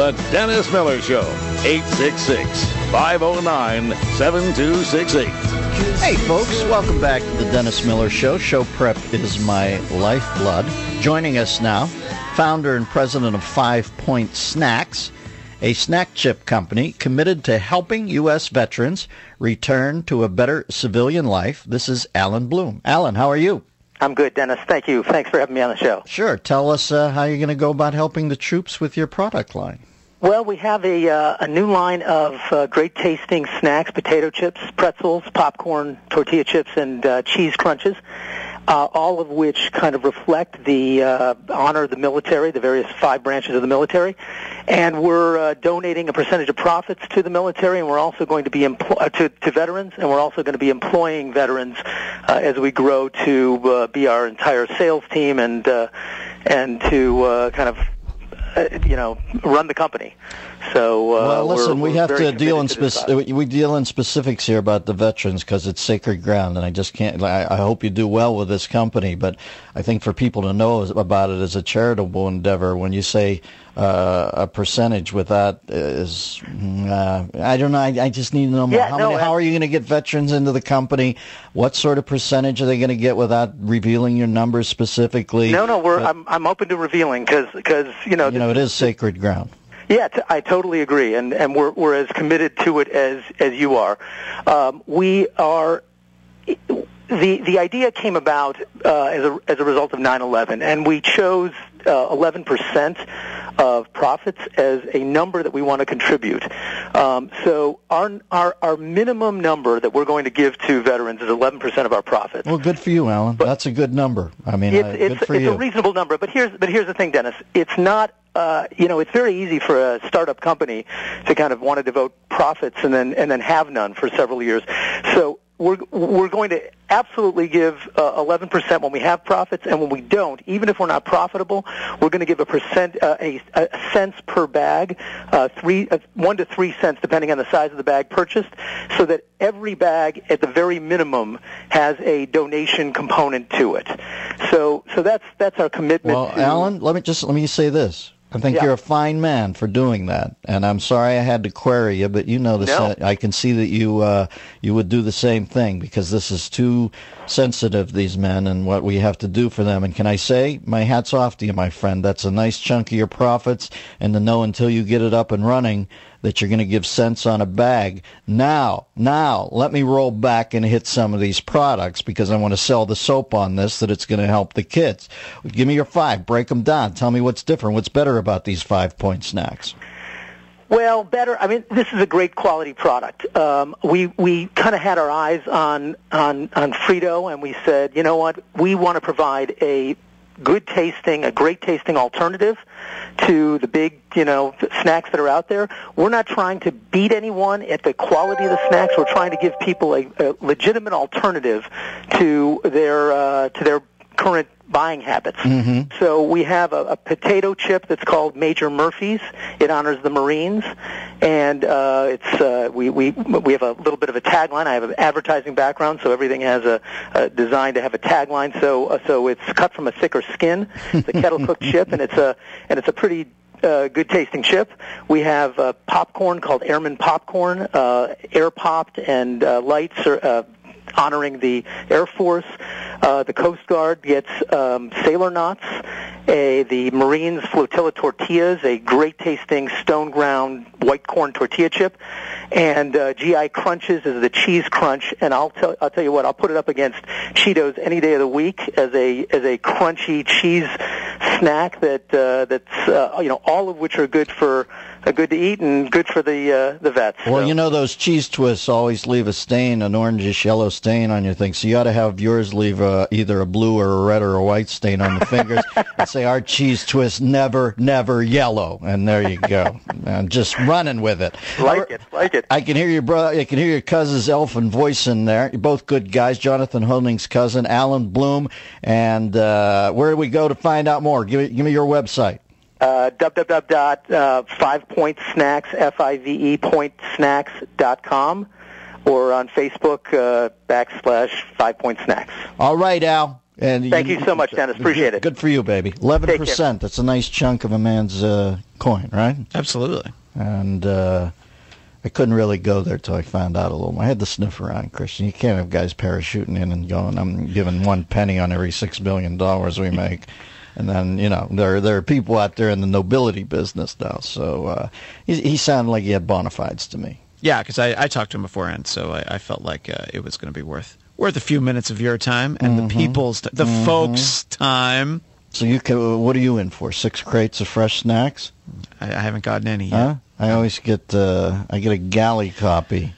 The Dennis Miller Show, 866-509-7268. Hey, folks, welcome back to the Dennis Miller Show. Show prep is my lifeblood. Joining us now, founder and president of 5 Point Snacks, a snack chip company committed to helping U.S. veterans return to a better civilian life. This is Alan Bloom. Alan, how are you? I'm good, Dennis. Thank you. Thanks for having me on the show. Sure. Tell us how you're going to go about helping the troops with your product line. Well, we have a new line of great-tasting snacks, potato chips, pretzels, popcorn, tortilla chips, and cheese crunches, all of which kind of reflect the honor of the military, the various 5 branches of the military. And we're donating a percentage of profits to the military, and we're also going to be to veterans, and we're also going to be employing veterans as we grow to be our entire sales team and to kind of run the company. So well, listen, we have to deal in we deal in specifics here about the veterans because it's sacred ground, and I just can't. I hope you do well with this company, but I think for people to know about it as a charitable endeavor, when you say a percentage with that is, I don't know. I just need to know more. How are you going to get veterans into the company? What sort of percentage are they going to get without revealing your numbers specifically? I'm open to revealing because it is sacred ground. Yeah, I totally agree, and we're as committed to it as you are. We are. The idea came about as a result of 9/11, and we chose 11% of profits as a number that we want to contribute. So our minimum number that we're going to give to veterans is 11% of our profits. Well, good for you, Alan. That's a good number. I mean, good for you. It's a reasonable number, but here's the thing, Dennis. It's not. It's very easy for a startup company to kind of want to devote profits and then have none for several years. So we're going to absolutely give 11% when we have profits, and when we don't, even if we're not profitable, we're going to give a cents per bag, 1 to 3 cents depending on the size of the bag purchased, so that every bag at the very minimum has a donation component to it. So that's our commitment. Well, Alan, let me say this. I think you're a fine man for doing that, and I'm sorry I had to query you, but you know this. No. I can see that you would do the same thing because this is too sensitive, these men, and what we have to do for them. And can I say, my hat's off to you, my friend. That's a nice chunk of your profits, and to know until you get it up and running that you're going to give cents on a bag. Now, let me roll back and hit some of these products because I want to sell the soap on this that it's going to help the kids. Give me your 5. Break them down. Tell me what's different. What's better about these 5 Point Snacks? Well, better. I mean, this is a great quality product. We kind of had our eyes on Frito, and we said, you know what? We want to provide a great tasting alternative to the big, snacks that are out there. We're not trying to beat anyone at the quality of the snacks. We're trying to give people a legitimate alternative to their current buying habits. Mm-hmm. So we have a potato chip that's called Major Murphy's. It honors the Marines, and we have a little bit of a tagline. I have an advertising background, so everything has a design to have a tagline. So it's cut from a thicker skin. It's a kettle cooked chip, and it's a pretty good tasting chip. We have popcorn called Airman Popcorn, air popped and lights honoring the Air Force. The Coast Guard gets Sailor Knots. The Marines Flotilla Tortillas, a great-tasting stone-ground white corn tortilla chip. And GI Crunches is the cheese crunch. And I'll tell you what, I'll put it up against Cheetos any day of the week as a crunchy cheese snack that's all of which are good to eat and good for the vets. Well, so. Those cheese twists always leave a stain, an orangish yellow stain on your thing. So you ought to have yours leave either a blue or a red or a white stain on the fingers. And say our cheese twist never yellow. And there you go. I'm just running with it. Like it. I can hear your brother. I can hear your cousin's elfin voice in there. You're both good guys. Jonathan Honing's cousin, Alan Bloom. And where do we go to find out more? Give me your website. www.5pointsnacks, FIVE pointsnacks.com, or on Facebook /5 Point Snacks. All right, Al. And Thank you so much, Dennis. Appreciate it. Good for you, baby. 11%. That's a nice chunk of a man's coin, right? Absolutely. And I couldn't really go there till I found out a little more. I had to sniff around, Christian. You can't have guys parachuting in and going, I'm giving 1 penny on every $6 billion we make. And then, there are people out there in the nobility business now. So he sounded like he had bona fides to me. Yeah, because I talked to him beforehand, so I felt like it was going to be worth a few minutes of your time and the people's, the folks' time. So what are you in for? 6 crates of fresh snacks? I haven't gotten any yet. Huh? I always get a galley copy